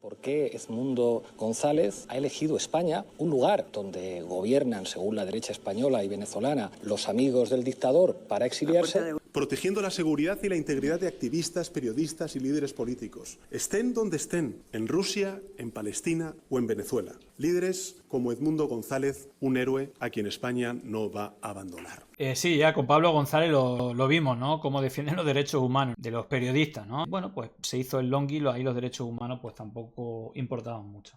¿Por qué Edmundo González ha elegido España, un lugar donde gobiernan, según la derecha española y venezolana, los amigos del dictador para exiliarse? Protegiendo la seguridad y la integridad de activistas, periodistas y líderes políticos, estén donde estén, en Rusia, en Palestina o en Venezuela. Líderes como Edmundo González, un héroe a quien España no va a abandonar. Sí, ya con Pablo González lo vimos, ¿no? Cómo defienden los derechos humanos de los periodistas, ¿no? Bueno, pues se hizo el longhi, ahí los derechos humanos pues tampoco importaban mucho.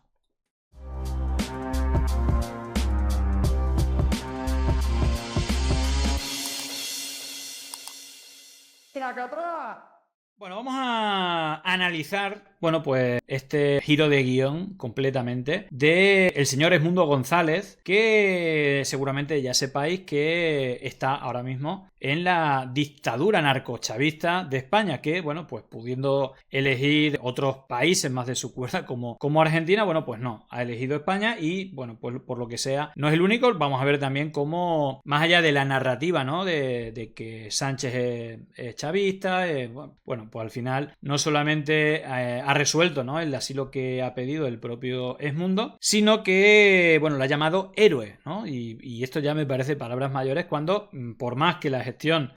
Bueno, vamos a analizar, bueno, pues este giro de guión completamente de el señor Edmundo González, que seguramente ya sepáis que está ahora mismo en la dictadura narcochavista de España, que, bueno, pues pudiendo elegir otros países más de su cuerda como Argentina, bueno, pues no, ha elegido España y, bueno, pues por lo que sea, no es el único. Vamos a ver también cómo, más allá de la narrativa, ¿no? De que Sánchez es chavista, bueno, pues al final no solamente ha resuelto, ¿no?, el asilo que ha pedido el propio Edmundo, sino que, bueno, lo ha llamado héroe, ¿no? Y esto ya me parece palabras mayores cuando, por más que la gestión,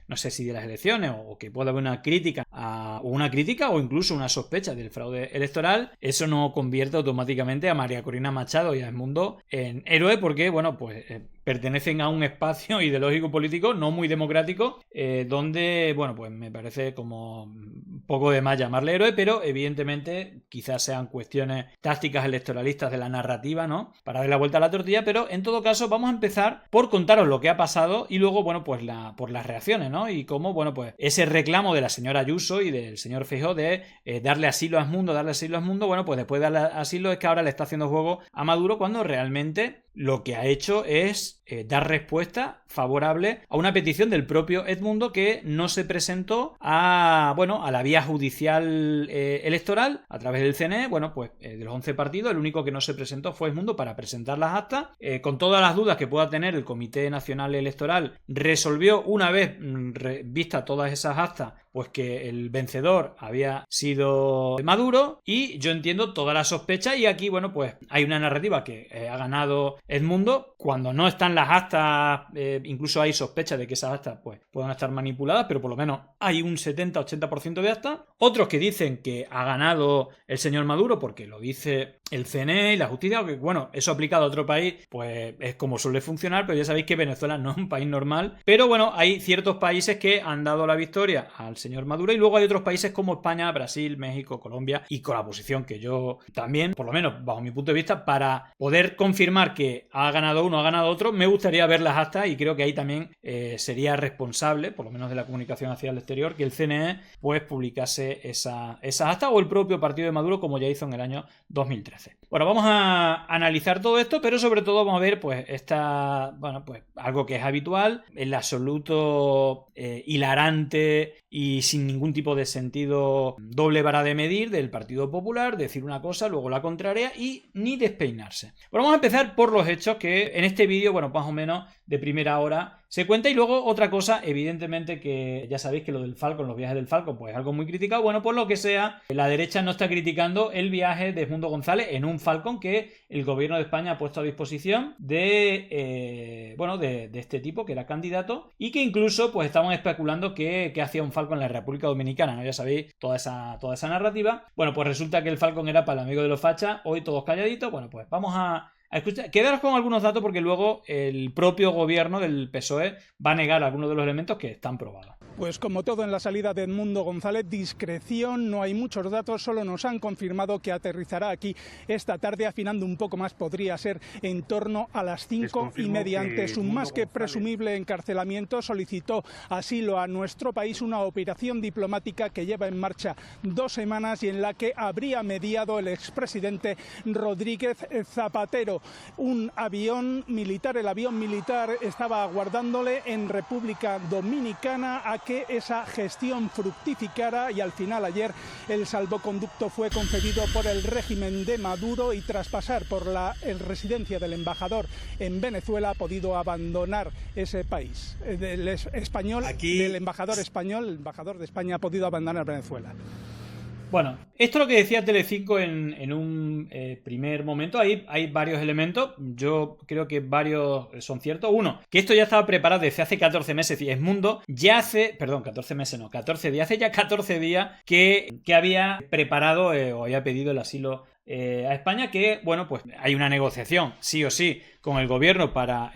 no sé si de las elecciones o que pueda haber una crítica o incluso una sospecha del fraude electoral, eso no convierte automáticamente a María Corina Machado y a Edmundo en héroe, porque, bueno, pues pertenecen a un espacio ideológico político no muy democrático, donde, bueno, pues me parece como un poco de más llamarle héroe, pero evidentemente quizás sean cuestiones tácticas electoralistas de la narrativa, ¿no?, para dar la vuelta a la tortilla. Pero en todo caso vamos a empezar por contaros lo que ha pasado y luego, bueno, pues por las reacciones, ¿no? Y cómo, bueno, pues ese reclamo de la señora Ayuso y del señor Feijóo de darle asilo a Edmundo, bueno, pues después de darle asilo es que ahora le está haciendo juego a Maduro, cuando realmente lo que ha hecho es dar respuesta favorable a una petición del propio Edmundo, que no se presentó a la vía judicial electoral a través del CNE. Bueno, pues de los 11 partidos, el único que no se presentó fue Edmundo para presentar las actas. Con todas las dudas que pueda tener el Comité Nacional Electoral, resolvió, una vez vista todas esas actas, pues que el vencedor había sido Maduro, y yo entiendo toda la sospecha. Y aquí, bueno, pues hay una narrativa que ha ganado Edmundo cuando no están las actas, incluso hay sospecha de que esas actas pues puedan estar manipuladas, pero por lo menos hay un 70-80% de actas. Otros que dicen que ha ganado el señor Maduro porque lo dice el CNE y la justicia, que, bueno, eso aplicado a otro país pues es como suele funcionar, pero ya sabéis que Venezuela no es un país normal. Pero bueno, hay ciertos países que han dado la victoria al señor Maduro, y luego hay otros países como España, Brasil, México, Colombia, y con la posición que yo también, por lo menos bajo mi punto de vista, para poder confirmar que ha ganado uno, ha ganado otro, me gustaría ver las actas, y creo que ahí también sería responsable, por lo menos de la comunicación hacia el exterior, que el CNE pues publicase esas actas, o el propio partido de Maduro, como ya hizo en el año 2013. Bueno, vamos a analizar todo esto, pero sobre todo vamos a ver pues pues algo que es habitual, el absoluto hilarante y sin ningún tipo de sentido doble vara de medir del Partido Popular, decir una cosa, luego la contraria y ni despeinarse. Bueno, vamos a empezar por los hechos, que en este vídeo, bueno, más o menos de primera hora se cuenta. Y luego otra cosa, evidentemente, que ya sabéis que lo del Falcon, los viajes del Falcon, pues es algo muy criticado. Bueno, por lo que sea, la derecha no está criticando el viaje de Edmundo González en un Falcon que el gobierno de España ha puesto a disposición de este tipo, que era candidato, y que incluso pues estaban especulando que hacía un Falcon en la República Dominicana, ¿no? Ya sabéis toda esa narrativa. Bueno, pues resulta que el Falcon era para el amigo de los fachas, hoy todos calladitos. Bueno, pues vamos a escuchar, quedaros con algunos datos, porque luego el propio gobierno del PSOE va a negar algunos de los elementos que están probados. Pues como todo en la salida de Edmundo González, discreción, no hay muchos datos, solo nos han confirmado que aterrizará aquí esta tarde, afinando un poco más, podría ser en torno a las 5:30. Ante un más que presumible encarcelamiento, solicitó asilo a nuestro país, una operación diplomática que lleva en marcha 2 semanas y en la que habría mediado el expresidente Rodríguez Zapatero. Un avión militar, el avión militar estaba aguardándole en República Dominicana a que esa gestión fructificara, y al final ayer el salvoconducto fue concedido por el régimen de Maduro, y tras pasar por la residencia del embajador en Venezuela ha podido abandonar ese país. El embajador español, el embajador de España ha podido abandonar Venezuela. Bueno, esto es lo que decía Telecinco en un primer momento. Hay varios elementos. Yo creo que varios son ciertos. Uno, que esto ya estaba preparado desde hace 14 meses. Y Edmundo ya hace... Perdón, 14 meses no, 14 días. Hace ya 14 días que había preparado o había pedido el asilo a España, que, bueno, pues hay una negociación, sí o sí, con el gobierno para,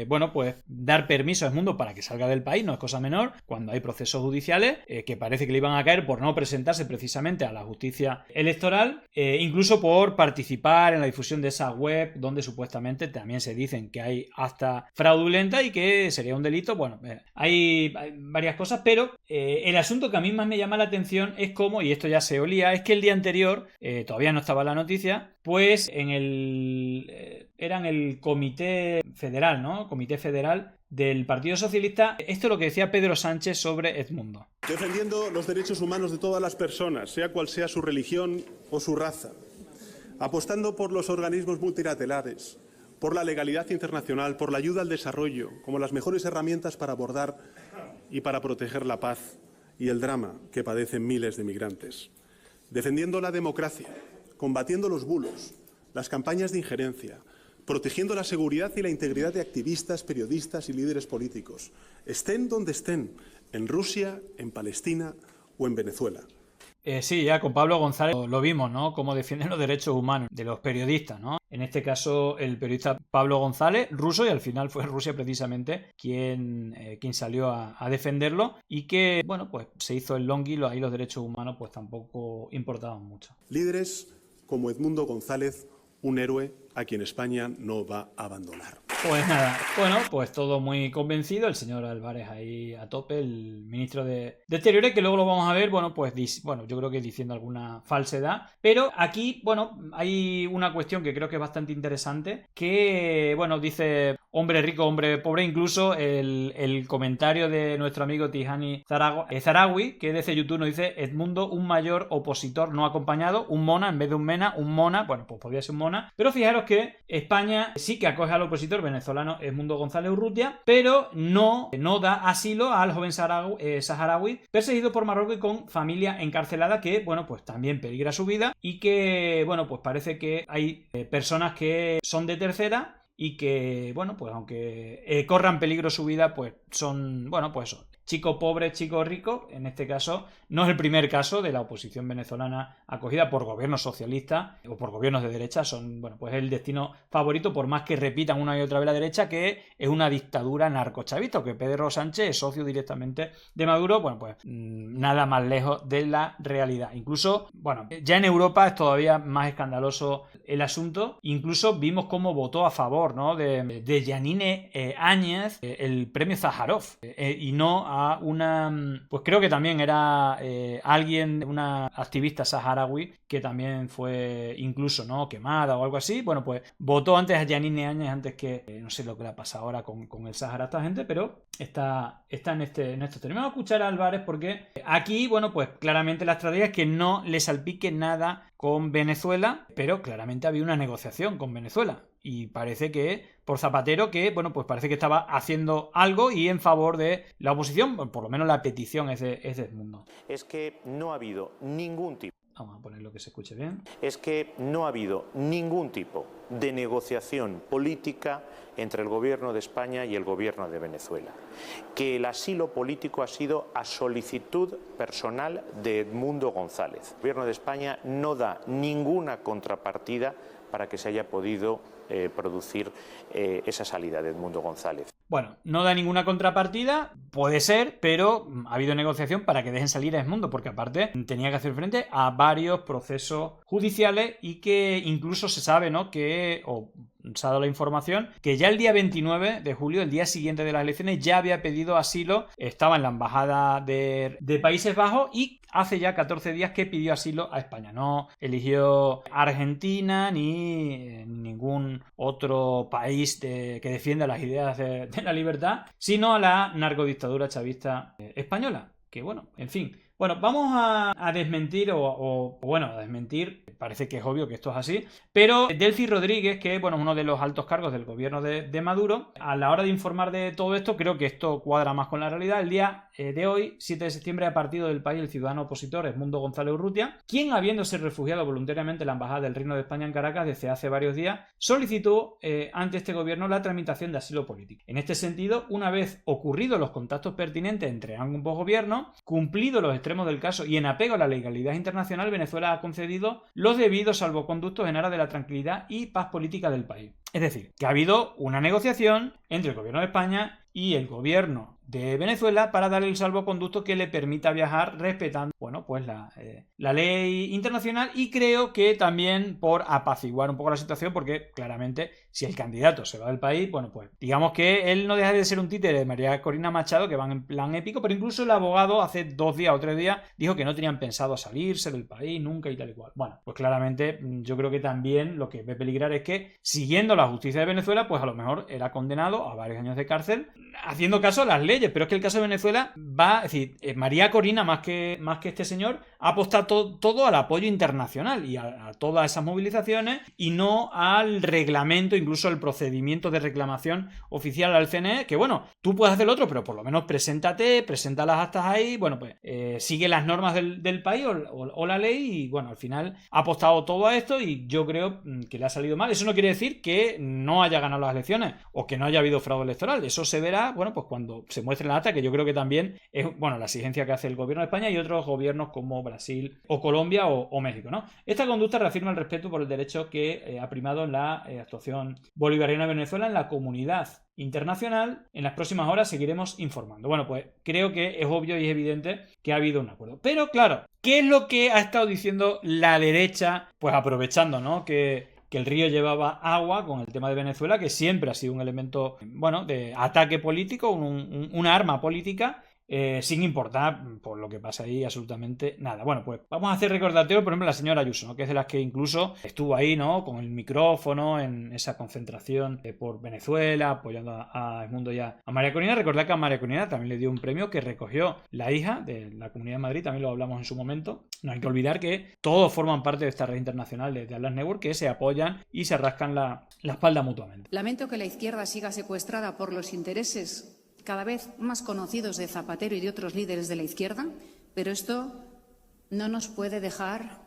bueno, pues dar permiso a Edmundo para que salga del país, no es cosa menor, cuando hay procesos judiciales que parece que le iban a caer por no presentarse precisamente a la justicia electoral, incluso por participar en la difusión de esa web donde supuestamente también se dicen que hay acta fraudulenta y que sería un delito. Bueno, hay varias cosas, pero el asunto que a mí más me llama la atención es cómo, y esto ya se olía, es que el día anterior, todavía no estaba la noticia, pues era en el Comité Federal, ¿no? Comité Federal del Partido Socialista. Esto es lo que decía Pedro Sánchez sobre Edmundo. Defendiendo los derechos humanos de todas las personas, sea cual sea su religión o su raza, apostando por los organismos multilaterales, por la legalidad internacional, por la ayuda al desarrollo, como las mejores herramientas para abordar y para proteger la paz y el drama que padecen miles de migrantes. Defendiendo la democracia, combatiendo los bulos, las campañas de injerencia, protegiendo la seguridad y la integridad de activistas, periodistas y líderes políticos, estén donde estén, en Rusia, en Palestina o en Venezuela. Sí, ya con Pablo González lo vimos, ¿no? Cómo defienden los derechos humanos de los periodistas, ¿no? En este caso, el periodista Pablo González, ruso, y al final fue Rusia precisamente quien salió a defenderlo, y que, bueno, pues se hizo el longhi, ahí los derechos humanos pues tampoco importaban mucho. Líderes como Edmundo González, un héroe a quien España no va a abandonar. Pues nada, bueno, pues todo muy convencido, el señor Álvarez ahí a tope, el ministro de Exteriores, que luego lo vamos a ver, bueno, pues bueno, yo creo que diciendo alguna falsedad, pero aquí, bueno, hay una cuestión que creo que es bastante interesante, que, bueno, dice hombre rico, hombre pobre, incluso el comentario de nuestro amigo Tihani Zarawi, que desde YouTube nos dice: Edmundo, un mayor opositor no acompañado, un mona en vez de un mena, un mona, bueno, pues podría ser un mona, pero fijaros que España sí que acoge al opositor venezolano Edmundo González Urrutia, pero no da asilo al joven saharaui perseguido por Marruecos y con familia encarcelada, que, bueno, pues también peligra su vida, y que, bueno, pues parece que hay personas que son de tercera y que, bueno, pues aunque corran peligro su vida, pues son, bueno, pues eso, chico pobre, chico rico. En este caso no es el primer caso de la oposición venezolana acogida por gobiernos socialistas o por gobiernos de derecha. Son, bueno, pues el destino favorito, por más que repitan una y otra vez la derecha, que es una dictadura narcochavista, que Pedro Sánchez es socio directamente de Maduro. Bueno, pues nada más lejos de la realidad. Incluso, bueno, ya en Europa es todavía más escandaloso el asunto. Incluso vimos cómo votó a favor, ¿no?, de Yanine Áñez el premio Sájarov, y no a una, pues creo que también era alguien, una activista saharaui, que también fue incluso, ¿no?, quemada o algo así. Bueno, pues votó antes a Yanine Áñez antes que, no sé lo que le pasa ahora con el Sahara a esta gente, pero está en estos términos. Vamos a escuchar a Álvarez, porque aquí, bueno, pues claramente la estrategia es que no le salpique nada con Venezuela, pero claramente había una negociación con Venezuela. Y parece que, por Zapatero, que, bueno, pues parece que estaba haciendo algo y en favor de la oposición, por lo menos la petición es de Edmundo. Es que no ha habido ningún tipo. Vamos a ponerlo que se escuche bien. Es que no ha habido ningún tipo de negociación política entre el gobierno de España y el gobierno de Venezuela. Que el asilo político ha sido a solicitud personal de Edmundo González. El gobierno de España no da ninguna contrapartida para que se haya podido producir esa salida de Edmundo González. Bueno, no da ninguna contrapartida, puede ser, pero ha habido negociación para que dejen salir a Edmundo, porque aparte tenía que hacer frente a varios procesos judiciales, y que incluso se sabe, ¿no?, que, o se ha dado la información, que ya el día 29 de julio, el día siguiente de las elecciones, ya había pedido asilo, estaba en la embajada de Países Bajos, y hace ya 14 días que pidió asilo a España. No eligió Argentina ni ningún otro país que defienda las ideas de la libertad, sino a la narcodictadura chavista española. Que, bueno, en fin, Bueno, vamos a desmentir, a desmentir, parece que es obvio que esto es así, pero Delcy Rodríguez, que bueno, es uno de los altos cargos del gobierno de Maduro, a la hora de informar de todo esto, creo que esto cuadra más con la realidad. El día de hoy, 7 de septiembre, ha partido del país el ciudadano opositor Edmundo González Urrutia, quien, habiéndose refugiado voluntariamente en la Embajada del Reino de España en Caracas desde hace varios días, solicitó ante este gobierno la tramitación de asilo político. En este sentido, una vez ocurridos los contactos pertinentes entre ambos gobiernos, cumplidos los extremos del caso y en apego a la legalidad internacional, Venezuela ha concedido los debidos salvoconductos en aras de la tranquilidad y paz política del país. Es decir, que ha habido una negociación entre el gobierno de España y el gobierno de Venezuela para dar el salvoconducto que le permita viajar respetando, bueno, pues la ley internacional, y creo que también por apaciguar un poco la situación, porque claramente si el candidato se va del país, bueno, pues digamos que él no deja de ser un títere de María Corina Machado, que van en plan épico, pero incluso el abogado hace 2 días o 3 días dijo que no tenían pensado salirse del país nunca y tal y cual. Bueno, pues claramente yo creo que también lo que ve peligrar es que, siguiendo la justicia de Venezuela, pues a lo mejor era condenado a varios años de cárcel, haciendo caso a las leyes. Pero es que el caso de Venezuela es decir, María Corina, más que este señor, ha apostado todo al apoyo internacional y a todas esas movilizaciones, y no al reglamento, incluso al procedimiento de reclamación oficial al CNE, que bueno, tú puedes hacer lo otro, pero por lo menos presenta las actas ahí, bueno, pues sigue las normas del país o la ley, y bueno, al final ha apostado todo a esto, y yo creo que le ha salido mal. Eso no quiere decir que no haya ganado las elecciones o que no haya habido fraude electoral. Eso se verá, bueno, pues cuando se muestre la acta, que yo creo que también es, bueno, la exigencia que hace el gobierno de España y otros gobiernos como Brasil o Colombia o México, ¿no? Esta conducta reafirma el respeto por el derecho que ha primado en la actuación bolivariana de Venezuela en la comunidad internacional. En las próximas horas seguiremos informando. Bueno, pues creo que es obvio y es evidente que ha habido un acuerdo. Pero claro, ¿qué es lo que ha estado diciendo la derecha? Pues aprovechando, ¿no?, que el río llevaba agua con el tema de Venezuela, que siempre ha sido un elemento, bueno, de ataque político, una arma política, sin importar por lo que pasa ahí absolutamente nada. Bueno, pues vamos a hacer recordatorio, por ejemplo, la señora Ayuso, ¿no?, que es de las que incluso estuvo ahí, ¿no?, con el micrófono en esa concentración por Venezuela, apoyando a Edmundo y a María Corina. Recordad que a María Corina también le dio un premio que recogió la hija de la Comunidad de Madrid, también lo hablamos en su momento. No hay que olvidar que todos forman parte de esta red internacional de Atlas Network, que se apoyan y se rascan la espalda mutuamente. Lamento que la izquierda siga secuestrada por los intereses cada vez más conocidos de Zapatero y de otros líderes de la izquierda, pero esto no nos puede dejar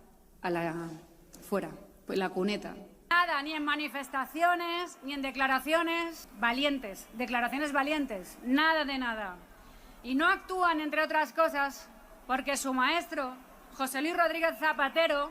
fuera, pues la cuneta. Nada, ni en manifestaciones, ni en declaraciones valientes, nada de nada. Y no actúan, entre otras cosas, porque su maestro, José Luis Rodríguez Zapatero,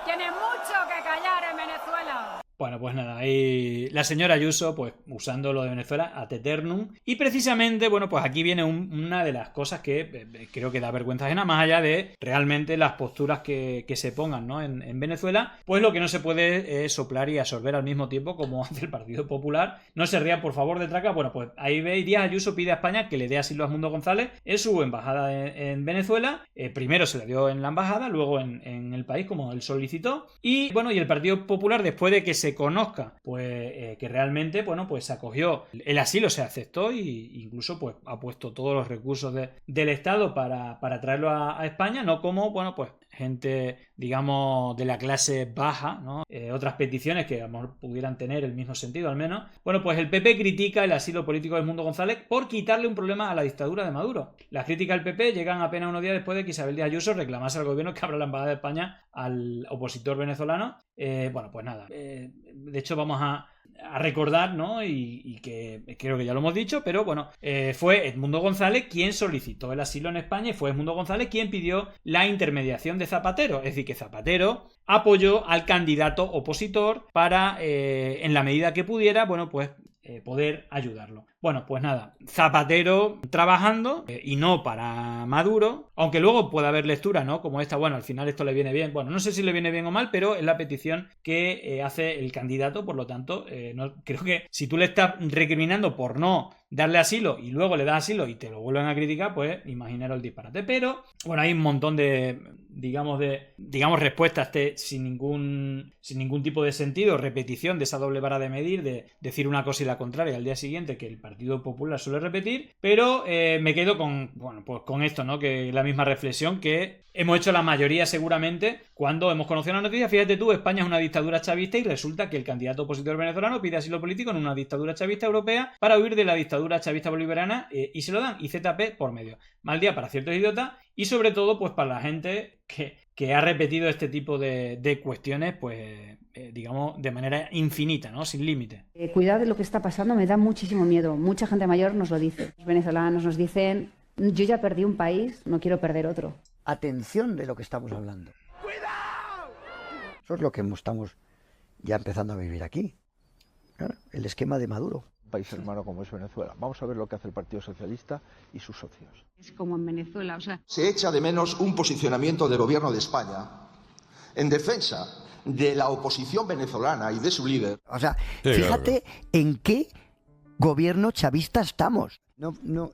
tiene mucho que callar en Venezuela. Bueno, pues nada, ahí la señora Ayuso, pues usando lo de Venezuela ad eternum. Y precisamente, bueno, pues aquí viene una de las cosas que creo que da vergüenza ajena, más allá de realmente las posturas que se pongan, ¿no?, en Venezuela. Pues lo que no se puede es soplar y absorber al mismo tiempo, como hace el Partido Popular. No se rían, por favor, de traca. Bueno, pues ahí veis, Díaz Ayuso pide a España que le dé asilo a Edmundo González en su embajada en Venezuela. Primero se le dio en la embajada, luego en el país, como él solicitó. Y bueno, y el Partido Popular, después de que se conozca pues que realmente, bueno, pues se acogió el asilo, se aceptó, y incluso pues ha puesto todos los recursos del Estado para traerlo a España, no como, bueno, pues gente, digamos, de la clase baja, ¿no? Otras peticiones que a lo mejor pudieran tener el mismo sentido al menos. Bueno, pues el PP critica el asilo político de Edmundo González por quitarle un problema a la dictadura de Maduro. Las críticas del PP llegan apenas unos días después de que Isabel Díaz Ayuso reclamase al gobierno que abra la embajada de España al opositor venezolano. Bueno, pues nada, de hecho vamos a recordar, ¿no?, y que creo que ya lo hemos dicho, pero bueno, fue Edmundo González quien solicitó el asilo en España, y fue Edmundo González quien pidió la intermediación de Zapatero. Es decir, que Zapatero apoyó al candidato opositor para, en la medida que pudiera, bueno, pues poder ayudarlo. Bueno, pues nada, Zapatero trabajando y no para Maduro, aunque luego puede haber lectura, ¿no?, como esta, bueno, al final esto le viene bien. Bueno, no sé si le viene bien o mal, pero es la petición que hace el candidato, por lo tanto, no, creo que si tú le estás recriminando por no darle asilo y luego le das asilo y te lo vuelven a criticar, pues imaginaros el disparate. Pero bueno, hay un montón de respuestas sin ningún tipo de sentido, repetición de esa doble vara de medir, de decir una cosa y la contraria al día siguiente, que el Partido Popular suele repetir, pero me quedo con, bueno, pues con esto, ¿no? Que la misma reflexión que hemos hecho la mayoría seguramente cuando hemos conocido la noticia. Fíjate tú, España es una dictadura chavista y resulta que el candidato opositor venezolano pide asilo político en una dictadura chavista europea para huir de la dictadura chavista bolivariana y se lo dan, y ZP por medio. Mal día para ciertos idiotas y sobre todo pues para la gente que ha repetido este tipo de cuestiones, pues digamos, de manera infinita, ¿no? Sin límite. Cuidado de lo que está pasando, me da muchísimo miedo. Mucha gente mayor nos lo dice. Los venezolanos nos dicen, yo ya perdí un país, no quiero perder otro. Atención de lo que estamos hablando. ¡Cuidado! Eso es lo que estamos ya empezando a vivir aquí. Claro, el esquema de Maduro. Un país hermano como es Venezuela. Vamos a ver lo que hace el Partido Socialista y sus socios. Es como en Venezuela, o sea... Se echa de menos un posicionamiento del gobierno de España en defensa de la oposición venezolana y de su líder. O sea, sí, fíjate en qué gobierno chavista estamos. No.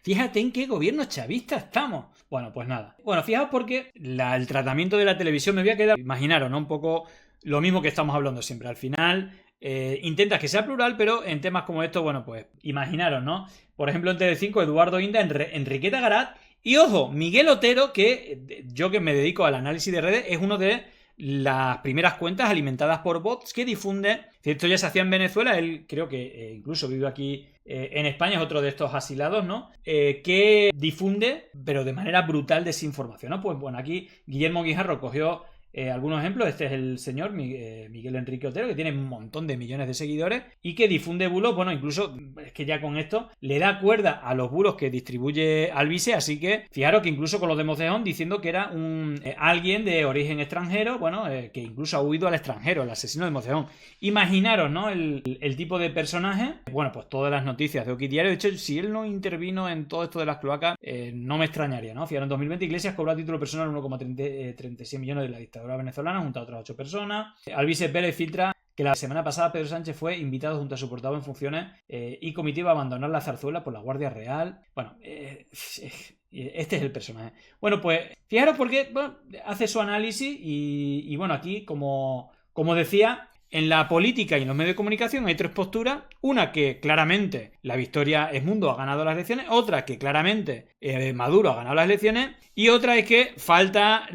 Fíjate en qué gobierno chavista estamos. Bueno, pues nada. Bueno, fijaos porque el tratamiento de la televisión me voy a quedar... Imaginaros, ¿no? Un poco lo mismo que estamos hablando siempre. Al final... intentas que sea plural, pero en temas como estos, bueno, pues imaginaros, ¿no? Por ejemplo, en Telecinco, Eduardo Inda, Enriqueta Garat y, ojo, Miguel Otero, que yo que me dedico al análisis de redes, es uno de las primeras cuentas alimentadas por bots que difunden. Esto ya se hacía en Venezuela, él creo que incluso vive aquí en España, es otro de estos asilados, ¿no? Que difunde, pero de manera brutal, desinformación, ¿no? Pues bueno, aquí Guillermo Guijarro cogió algunos ejemplos. Este es el señor Miguel Enrique Otero, que tiene un montón de millones de seguidores y que difunde bulos. Bueno, incluso es que ya con esto le da cuerda a los bulos que distribuye Alvise, así que fijaros que incluso con los de Mocejón diciendo que era alguien de origen extranjero, bueno, que incluso ha huido al extranjero, el asesino de Mocejón. Imaginaros, ¿no? El tipo de personaje. Bueno, pues todas las noticias de Oki Diario. De hecho, si él no intervino en todo esto de las cloacas, no me extrañaría, ¿no? Fijaros, en 2020 Iglesias cobró a título personal 1,36 millones de la dictadura venezolana junto a otras 8 personas. Alvise Pérez filtra que la semana pasada Pedro Sánchez fue invitado junto a su portavoz en funciones y comitiva a abandonar la Zarzuela por la Guardia Real. Bueno, este es el personaje. Bueno, pues fijaros porque bueno, hace su análisis y bueno, aquí como decía, en la política y en los medios de comunicación hay tres posturas. Una que claramente la victoria es Mundo ha ganado las elecciones, otra que claramente Maduro ha ganado las elecciones y otra es que falta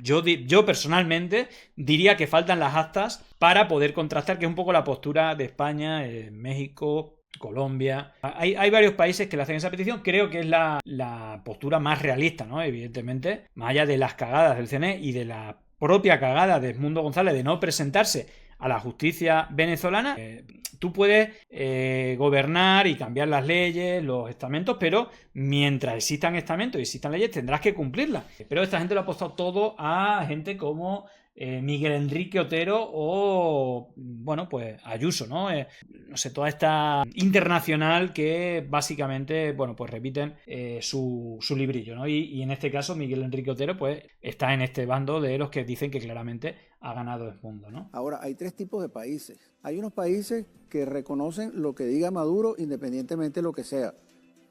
yo personalmente diría que faltan las actas para poder contrastar, que es un poco la postura de España, México, Colombia. Hay varios países que le hacen esa petición. Creo que es la postura más realista, ¿no? Evidentemente, más allá de las cagadas del CNE y de la propia cagada de Edmundo González de no presentarse a la justicia venezolana. Tú puedes gobernar y cambiar las leyes, los estamentos, pero mientras existan estamentos y existan leyes tendrás que cumplirlas. Pero esta gente lo ha apostado todo a gente como Miguel Enrique Otero o, bueno, pues Ayuso, ¿no? No sé, toda esta internacional que básicamente, bueno, pues repiten su librillo, ¿no? Y en este caso Miguel Enrique Otero, pues está en este bando de los que dicen que claramente ha ganado el mundo, ¿no? Ahora, hay tres tipos de países. Hay unos países que reconocen lo que diga Maduro independientemente de lo que sea.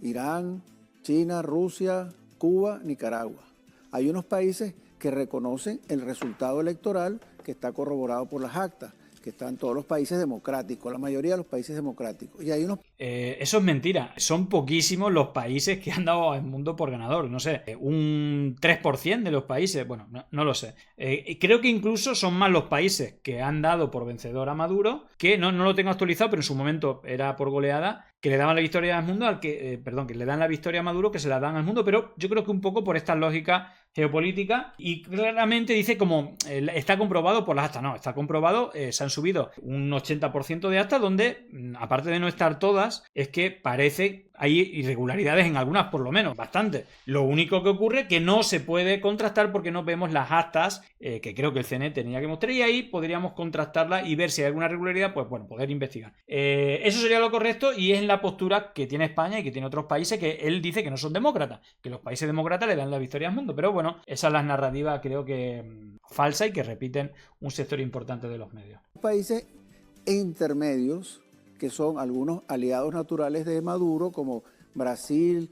Irán, China, Rusia, Cuba, Nicaragua. Hay unos países que reconocen el resultado electoral que está corroborado por las actas, que están todos los países democráticos, la mayoría de los países democráticos. Y hay unos... Eso es mentira. Son poquísimos los países que han dado al mundo por ganador. No sé, un 3% de los países. Bueno, no lo sé. Creo que incluso son más los países que han dado por vencedor a Maduro, que no lo tengo actualizado, pero en su momento era por goleada, que le daban la victoria al mundo, que le dan la victoria a Maduro, que se la dan al mundo, pero yo creo que un poco por esta lógica geopolítica, y claramente dice como está comprobado por las actas. No, está comprobado, se han subido un 80% de actas donde, aparte de no estar todas, es que parece hay irregularidades en algunas, por lo menos, bastante. Lo único que ocurre es que no se puede contrastar porque no vemos las actas que creo que el CNE tenía que mostrar, y ahí podríamos contrastarlas y ver si hay alguna irregularidad, pues bueno, poder investigar. Eso sería lo correcto y es la postura que tiene España y que tiene otros países que él dice que no son demócratas, que los países demócratas le dan la victoria al mundo, pero bueno, esa es la narrativa creo que falsa y que repiten un sector importante de los medios. Países intermedios que son algunos aliados naturales de Maduro, como Brasil,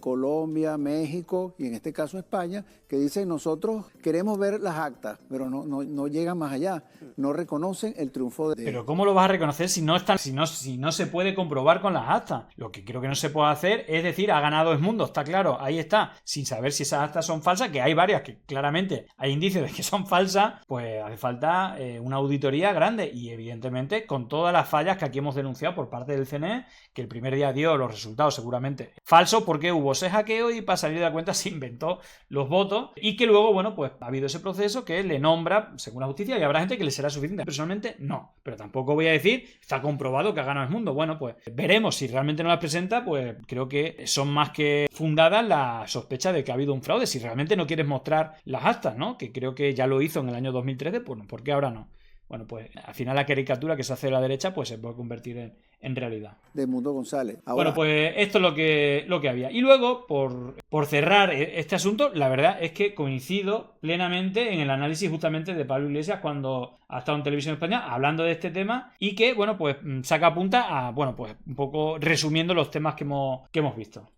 Colombia, México y en este caso España, que dicen nosotros queremos ver las actas, pero no llegan más allá, no reconocen el triunfo de... Pero ¿cómo lo vas a reconocer si no se puede comprobar con las actas? Lo que creo que no se puede hacer es decir, ha ganado Edmundo, está claro, ahí está, sin saber si esas actas son falsas, que hay varias que claramente hay indicios de que son falsas, pues hace falta una auditoría grande y evidentemente con todas las fallas que aquí hemos denunciado por parte del CNE, que el primer día dio los resultados seguramente falsos porque hubo ese hackeo y para salir de la cuenta se inventó los votos y que luego, bueno, pues ha habido ese proceso que le nombra según la justicia y habrá gente que le será suficiente. Personalmente no, pero tampoco voy a decir está comprobado que ha ganado Edmundo. Bueno, pues veremos si realmente no las presenta, pues creo que son más que fundadas las sospechas de que ha habido un fraude. Si realmente no quieres mostrar las actas, ¿no? Que creo que ya lo hizo en el año 2013, pues ¿por qué ahora no? Bueno, pues al final la caricatura que se hace de la derecha pues se puede convertir en realidad. De Edmundo González. Ahora... Bueno, pues esto es lo que había. Y luego, por cerrar este asunto, la verdad es que coincido plenamente en el análisis justamente de Pablo Iglesias cuando ha estado en Televisión Española hablando de este tema y que, bueno, pues saca punta a, bueno, pues un poco resumiendo los temas que hemos visto.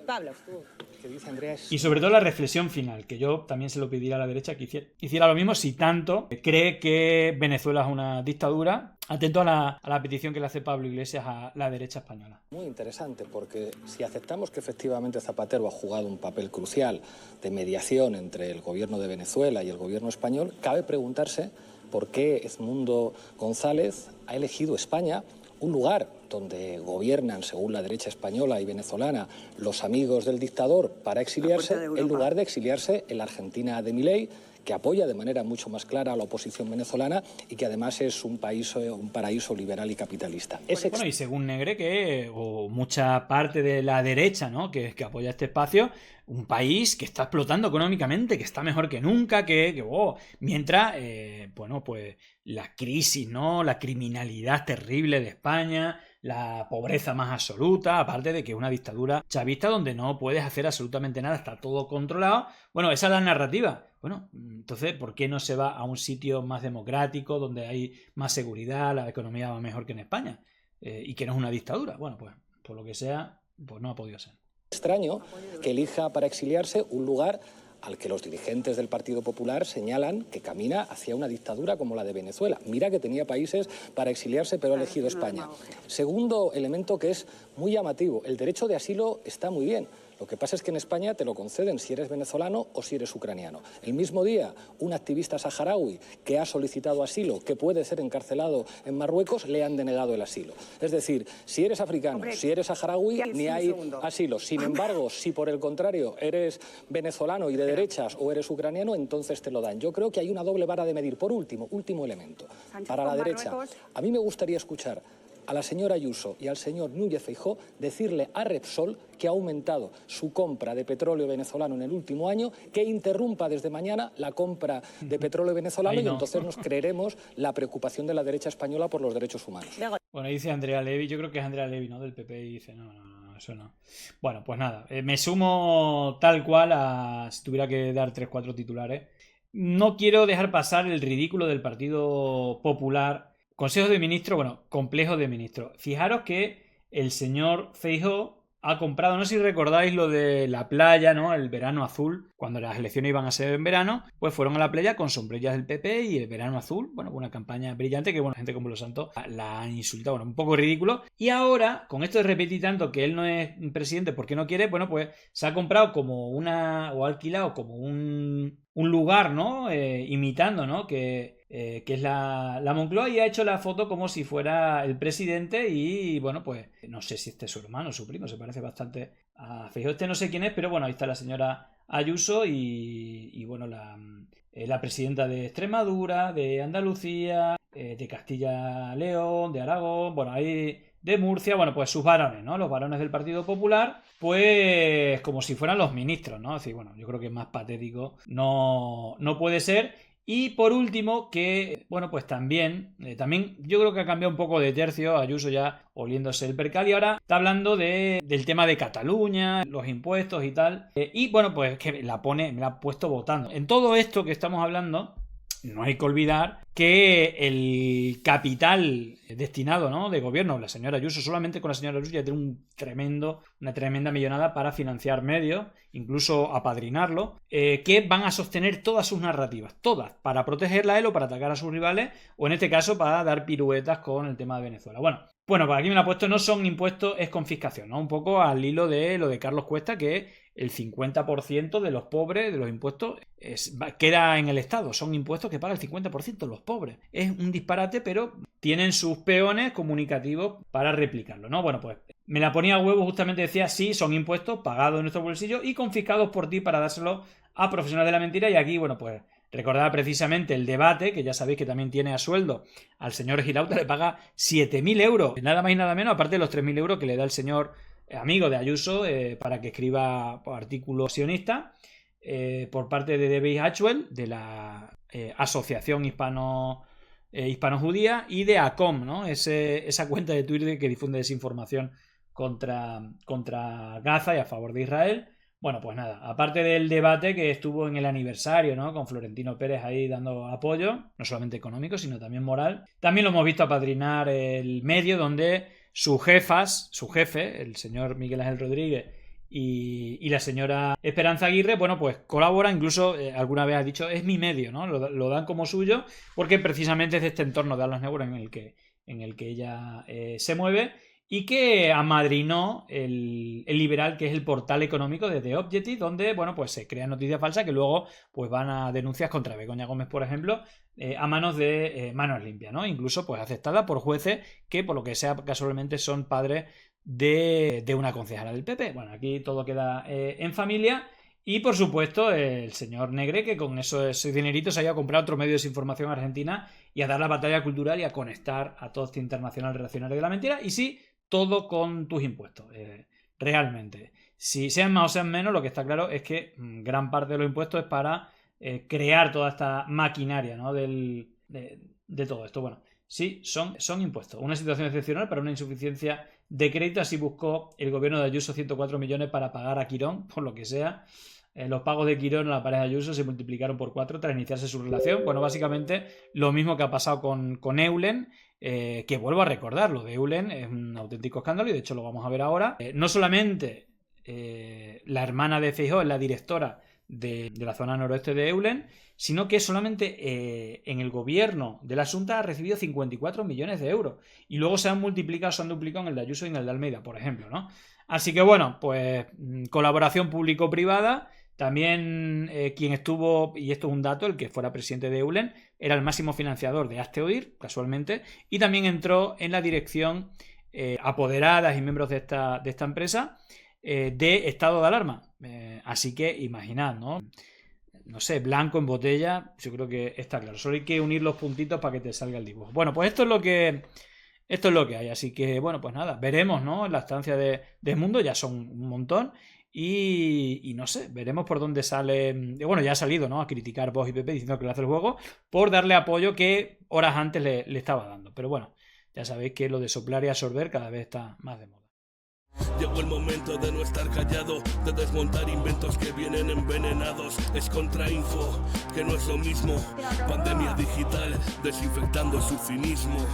Pablo, ¿qué dice Andrea? Y sobre todo la reflexión final, que yo también se lo pediría a la derecha que hiciera lo mismo si tanto cree que Venezuela es una dictadura. Atento a la petición que le hace Pablo Iglesias a la derecha española. Muy interesante, porque si aceptamos que efectivamente Zapatero ha jugado un papel crucial de mediación entre el gobierno de Venezuela y el gobierno español, cabe preguntarse por qué Edmundo González ha elegido España, un lugar donde gobiernan, según la derecha española y venezolana, los amigos del dictador para exiliarse, en lugar de exiliarse en la Argentina de Milei, que apoya de manera mucho más clara a la oposición venezolana y que además es un paraíso liberal y capitalista. Bueno, y según Negre, o mucha parte de la derecha, ¿no?, que apoya este espacio, un país que está explotando económicamente, que está mejor que nunca, mientras, bueno, pues la crisis, ¿no?, la criminalidad terrible de España, la pobreza más absoluta, aparte de que es una dictadura chavista donde no puedes hacer absolutamente nada, está todo controlado. Bueno, esa es la narrativa. Bueno, entonces, ¿por qué no se va a un sitio más democrático, donde hay más seguridad, la economía va mejor que en España? Y que no es una dictadura. Bueno, pues por lo que sea, pues no ha podido ser. Extraño que elija para exiliarse un lugar al que los dirigentes del Partido Popular señalan que camina hacia una dictadura como la de Venezuela. Mira que tenía países para exiliarse, pero ha elegido España. Segundo elemento que es muy llamativo, el derecho de asilo está muy bien. Lo que pasa es que en España te lo conceden si eres venezolano o si eres ucraniano. El mismo día, un activista saharaui que ha solicitado asilo, que puede ser encarcelado en Marruecos, le han denegado el asilo. Es decir, si eres africano, si eres saharaui, ni hay asilo. Sin embargo, si por el contrario eres venezolano y de derechas o eres ucraniano, entonces te lo dan. Yo creo que hay una doble vara de medir. Por último elemento, para la derecha, a mí me gustaría escuchar a la señora Ayuso y al señor Núñez Feijóo decirle a Repsol que ha aumentado su compra de petróleo venezolano en el último año, que interrumpa desde mañana la compra de petróleo venezolano y entonces nos creeremos la preocupación de la derecha española por los derechos humanos. Bueno, dice Andrea Levy, yo creo que es Andrea Levy, ¿no?, del PP, y dice no, eso no. Bueno, pues nada, me sumo tal cual a si tuviera que dar 3-4 titulares. No quiero dejar pasar el ridículo del Partido Popular. Consejo de Ministros, bueno, complejo de ministros. Fijaros que el señor Feijóo ha comprado, no sé si recordáis lo de la playa, ¿no?, el verano azul, cuando las elecciones iban a ser en verano, pues fueron a la playa con sombrillas del PP y el verano azul, bueno, una campaña brillante que, bueno, gente como Los Santos la han insultado, bueno, un poco ridículo. Y ahora, con esto de repetir tanto que él no es presidente porque no quiere, bueno, pues se ha comprado como o ha alquilado como un lugar, ¿no?, imitando, ¿no?, que es la Moncloa, y ha hecho la foto como si fuera el presidente y, bueno, pues no sé si este es su hermano o su primo, se parece bastante a Feijóo. No sé quién es, pero bueno, ahí está la señora Ayuso y bueno, la presidenta de Extremadura, de Andalucía, de Castilla-León, de Aragón, bueno, ahí de Murcia, bueno, pues sus varones, ¿no?, los varones del Partido Popular, pues como si fueran los ministros, ¿no? Es decir, bueno, yo creo que más patético no puede ser. Y por último, que, bueno, pues también yo creo que ha cambiado un poco de tercio, Ayuso ya oliéndose el percal, y ahora está hablando del tema de Cataluña, los impuestos y tal. Y bueno, pues que me la ha puesto votando. En todo esto que estamos hablando, no hay que olvidar que el capital destinado, ¿no?, de gobierno, la señora Ayuso, solamente con la señora Ayuso ya tiene una tremenda millonada para financiar medios, incluso apadrinarlo, que van a sostener todas sus narrativas, todas, para protegerla a él o para atacar a sus rivales, o en este caso para dar piruetas con el tema de Venezuela. Bueno, por aquí me lo ha puesto, no son impuestos, es confiscación, ¿no? Un poco al hilo de lo de Carlos Cuesta, que el 50% de los pobres, de los impuestos, queda en el Estado. Son impuestos que paga el 50% los pobres. Es un disparate, pero tienen sus peones comunicativos para replicarlo, ¿no? Bueno, pues me la ponía a huevo, justamente decía, sí, son impuestos pagados en nuestro bolsillo y confiscados por ti para dárselos a profesionales de la mentira. Y aquí, bueno, pues recordaba precisamente el debate, que ya sabéis que también tiene a sueldo al señor Girauta, le paga 7.000 euros, nada más y nada menos, aparte de los 3.000 euros que le da el señor amigo de Ayuso para que escriba artículos sionistas por parte de David Hatchwell, de la Asociación Hispano-Judía, y de ACOM, ¿no? Esa cuenta de Twitter que difunde desinformación contra Gaza y a favor de Israel. Bueno, pues nada, aparte del debate que estuvo en el aniversario, ¿no?, con Florentino Pérez ahí dando apoyo, no solamente económico, sino también moral, también lo hemos visto apadrinar el medio donde su jefe, el señor Miguel Ángel Rodríguez y la señora Esperanza Aguirre, bueno, pues colabora, incluso alguna vez ha dicho, es mi medio, ¿no? Lo dan como suyo, porque precisamente es de este entorno de Carlos Negro en el que ella se mueve, y que amadrinó el Liberal, que es el portal económico de The Objective, donde, bueno, pues se crean noticias falsas que luego pues van a denuncias contra Begoña Gómez, por ejemplo, a manos de Manos Limpias, ¿no? Incluso pues aceptada por jueces que, por lo que sea, casualmente son padres de una concejala del PP. Bueno, aquí todo queda en familia. Y por supuesto el señor Negre, que con ese dinerito se haya comprado otro medio de desinformación argentina y a dar la batalla cultural y a conectar a todo este internacional reaccionario de la mentira. Y sí, todo con tus impuestos, realmente. Si sean más o sean menos, lo que está claro es que gran parte de los impuestos es para crear toda esta maquinaria, ¿no?, de todo esto. Bueno, sí, son impuestos. Una situación excepcional para una insuficiencia de crédito. Así buscó el gobierno de Ayuso 104 millones para pagar a Quirón, por lo que sea. Los pagos de Quirón a la pareja de Ayuso se multiplicaron por 4 tras iniciarse su relación. Bueno, básicamente lo mismo que ha pasado con Eulen, que vuelvo a recordar, lo de Eulen es un auténtico escándalo y de hecho lo vamos a ver ahora. No solamente la hermana de Feijóo es la directora de la zona noroeste de Eulen, sino que solamente en el gobierno de la Xunta ha recibido 54 millones de euros y luego se han duplicado en el de Ayuso y en el de Almeida, por ejemplo, ¿no? Así que bueno, pues colaboración público-privada. También quien estuvo, y esto es un dato, el que fuera presidente de Eulen, era el máximo financiador de Hazte Oír, casualmente, y también entró en la dirección apoderadas y miembros de esta empresa de estado de alarma. Así que imaginad, ¿no? No sé, blanco en botella, yo creo que está claro. Solo hay que unir los puntitos para que te salga el dibujo. Bueno, pues esto es lo que hay. Así que, bueno, pues nada, veremos, ¿no? En la estancia de Mundo ya son un montón. Y no sé, veremos por dónde sale. Bueno, ya ha salido, ¿no?, a criticar Vox y PP diciendo que le hace el juego por darle apoyo que horas antes le estaba dando. Pero bueno, ya sabéis que lo de soplar y absorber cada vez está más de moda. Llegó el momento de no estar callado, de desmontar inventos que vienen envenenados. Es contrainfo, que no es lo mismo. Pandemia digital, desinfectando su cinismo.